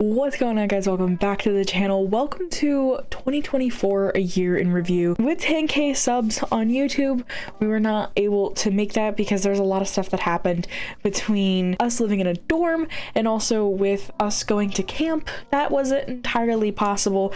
What's going on, guys? Welcome back to the channel. Welcome to 2024, a year in review. With 10k subs on YouTube, we were not able to make that because there's a lot of stuff that happened between us living in a dorm and also with us going to camp. That wasn't entirely possible,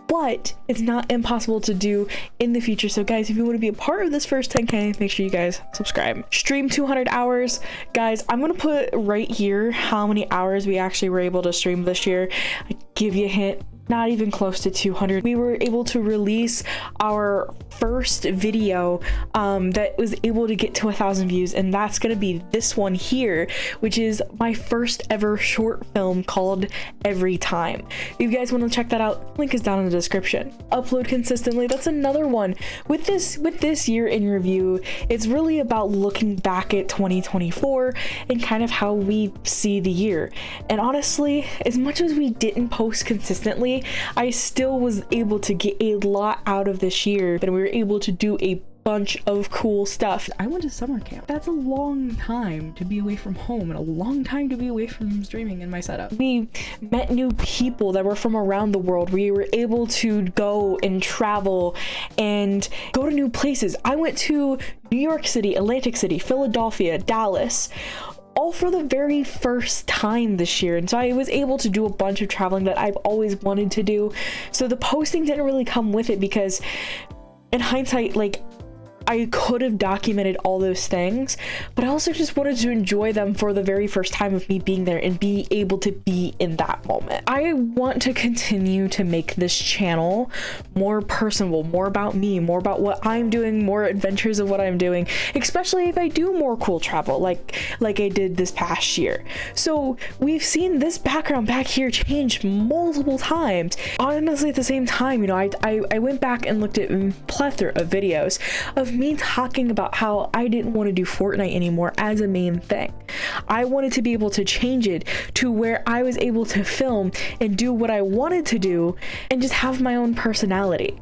but it's not impossible to do in the future. So guys, if you want to be a part of this first 10k, make sure you guys subscribe. Stream 200 hours. Guys, I'm gonna put right here how many hours we actually were able to stream this year. I give you a hint, not even close to 200. We were able to release our first video that was able to get to 1,000 views, and that's gonna be this one here, which is my first ever short film called Every Time. If you guys want to check that out, link is down in the description. Upload consistently, that's another one. With this year in review, it's really about looking back at 2024 and kind of how we see the year. And honestly, as much as we didn't post consistently, I still was able to get a lot out of this year, and we were able to do a bunch of cool stuff. I went to summer camp. That's a long time to be away from home and a long time to be away from streaming and my setup. We met new people that were from around the world. We were able to go and travel and go to new places. I went to New York City, Atlantic City, Philadelphia, Dallas, all for the very first time this year. And so I was able to do a bunch of traveling that I've always wanted to do. So the posting didn't really come with it because in hindsight, like, I could have documented all those things, but I also just wanted to enjoy them for the very first time of me being there and be able to be in that moment. I want to continue to make this channel more personal, more about me, more about what I'm doing, more adventures of what I'm doing, especially if I do more cool travel like I did this past year. So we've seen this background back here change multiple times. Honestly, at the same time, you know, I went back and looked at a plethora of videos of me talking about how I didn't want to do Fortnite anymore as a main thing. I wanted to be able to change it to where I was able to film and do what I wanted to do and just have my own personality.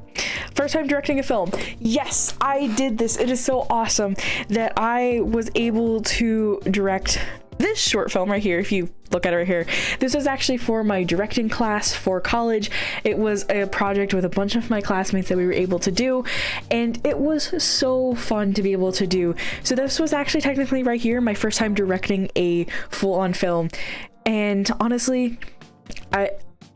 First time directing a film. Yes, I did this. It is so awesome that I was able to direct this short film right here. If you look at it right here, this was actually for my directing class for college. It was a project with a bunch of my classmates that we were able to do, and it was so fun to be able to do. So this was actually technically right here my first time directing a full-on film, and honestly,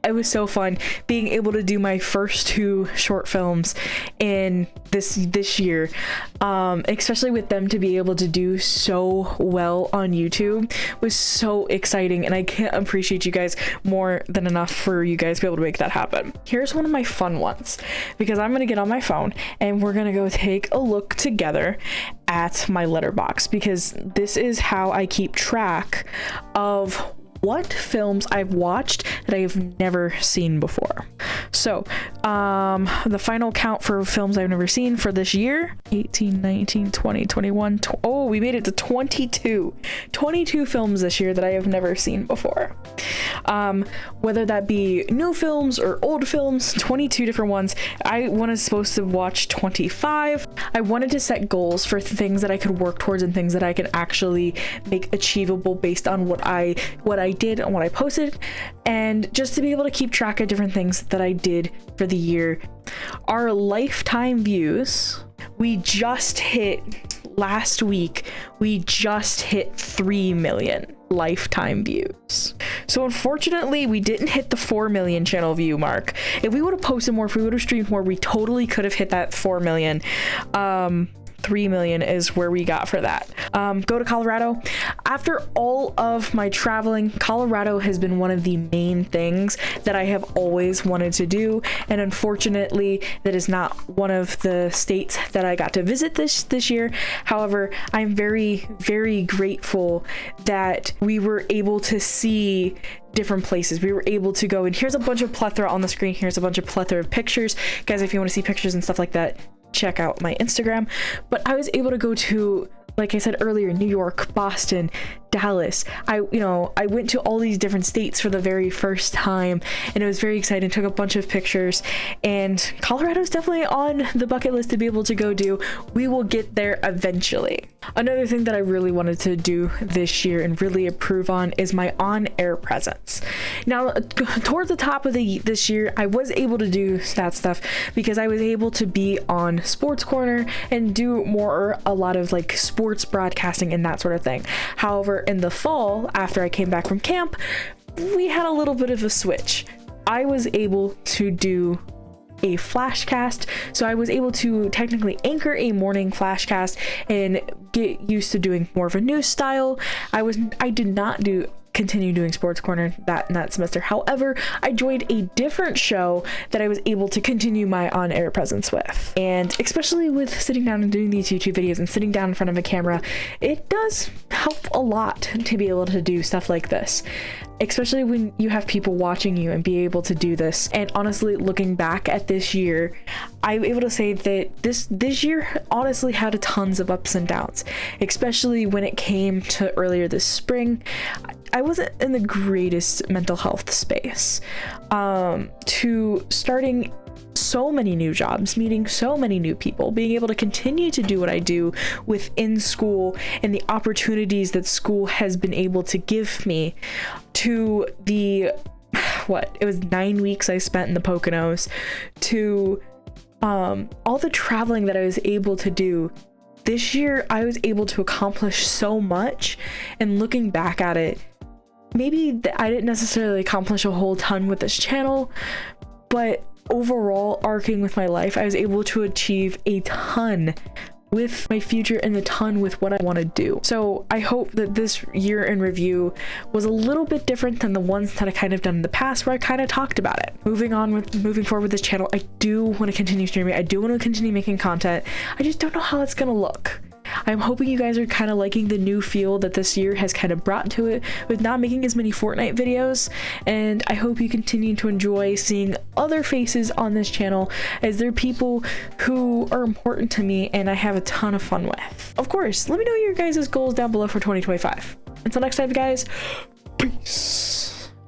it was so fun being able to do my first two short films in this year, especially with them to be able to do so well on YouTube was so exciting, and I can't appreciate you guys more than enough for you guys to be able to make that happen. Here's one of my fun ones, because I'm gonna get on my phone and we're gonna go take a look together at my letterbox, because this is how I keep track of what films I've watched that I have never seen before. So the final count for films I've never seen for this year: 18, 19, 20, 21, oh, we made it to 22 films this year that I have never seen before. Whether that be new films or old films, 22 different ones. I was supposed to watch 25. I wanted to set goals for things that I could work towards and things that I can actually make achievable based on what I did and what I posted, and just to be able to keep track of different things that I did for the year. Our lifetime views, we just hit last week, we just hit 3 million lifetime views. So unfortunately, we didn't hit the 4 million channel view mark. If we would have posted more, if we would have streamed more, we totally could have hit that 4 million. 3 million is where we got for that. Go to Colorado. After all of my traveling, Colorado has been one of the main things that I have always wanted to do, and unfortunately that is not one of the states that I got to visit this year. However, I'm very, very grateful that we were able to see different places. We were able to go, and here's a bunch of plethora on the screen. Here's a bunch of plethora of pictures. Guys, if you want to see pictures and stuff like that, check out my Instagram. But I was able to go to, like I said earlier, New York, Boston, Dallas. I went to all these different states for the very first time, and it was very exciting. Took a bunch of pictures, and Colorado's definitely on the bucket list to be able to go do. We will get there eventually. Another thing that I really wanted to do this year and really improve on is my on-air presence. Now, towards the top of this year, I was able to do that stuff because I was able to be on Sports Corner and do a lot of like sports broadcasting and that sort of thing. However, in the fall, after I came back from camp, we had a little bit of a switch. I was able to do a flashcast, so I was able to technically anchor a morning flashcast and get used to doing more of a news style. I did not continue doing Sports Corner that semester. However, I joined a different show that I was able to continue my on-air presence with. And especially with sitting down and doing these YouTube videos and sitting down in front of a camera, it does help a lot to be able to do stuff like this, especially when you have people watching you and be able to do this. And honestly, looking back at this year, I'm able to say that this year honestly had tons of ups and downs, especially when it came to earlier this spring. I wasn't in the greatest mental health space, to starting so many new jobs, meeting so many new people, being able to continue to do what I do within school and the opportunities that school has been able to give me, to it was 9 weeks I spent in the Poconos, to all the traveling that I was able to do. This year I was able to accomplish so much, and looking back at it, maybe I didn't necessarily accomplish a whole ton with this channel, but overall, arcing with my life, I was able to achieve a ton with my future and a ton with what I want to do. So I hope that this year in review was a little bit different than the ones that I kind of done in the past, where I kind of talked about it. Moving forward with this channel, I do want to continue streaming. I do want to continue making content. I just don't know how it's gonna look. I'm hoping you guys are kind of liking the new feel that this year has kind of brought to it with not making as many Fortnite videos, and I hope you continue to enjoy seeing other faces on this channel, as they're people who are important to me and I have a ton of fun with. Of course, let me know your guys' goals down below for 2025. Until next time, guys,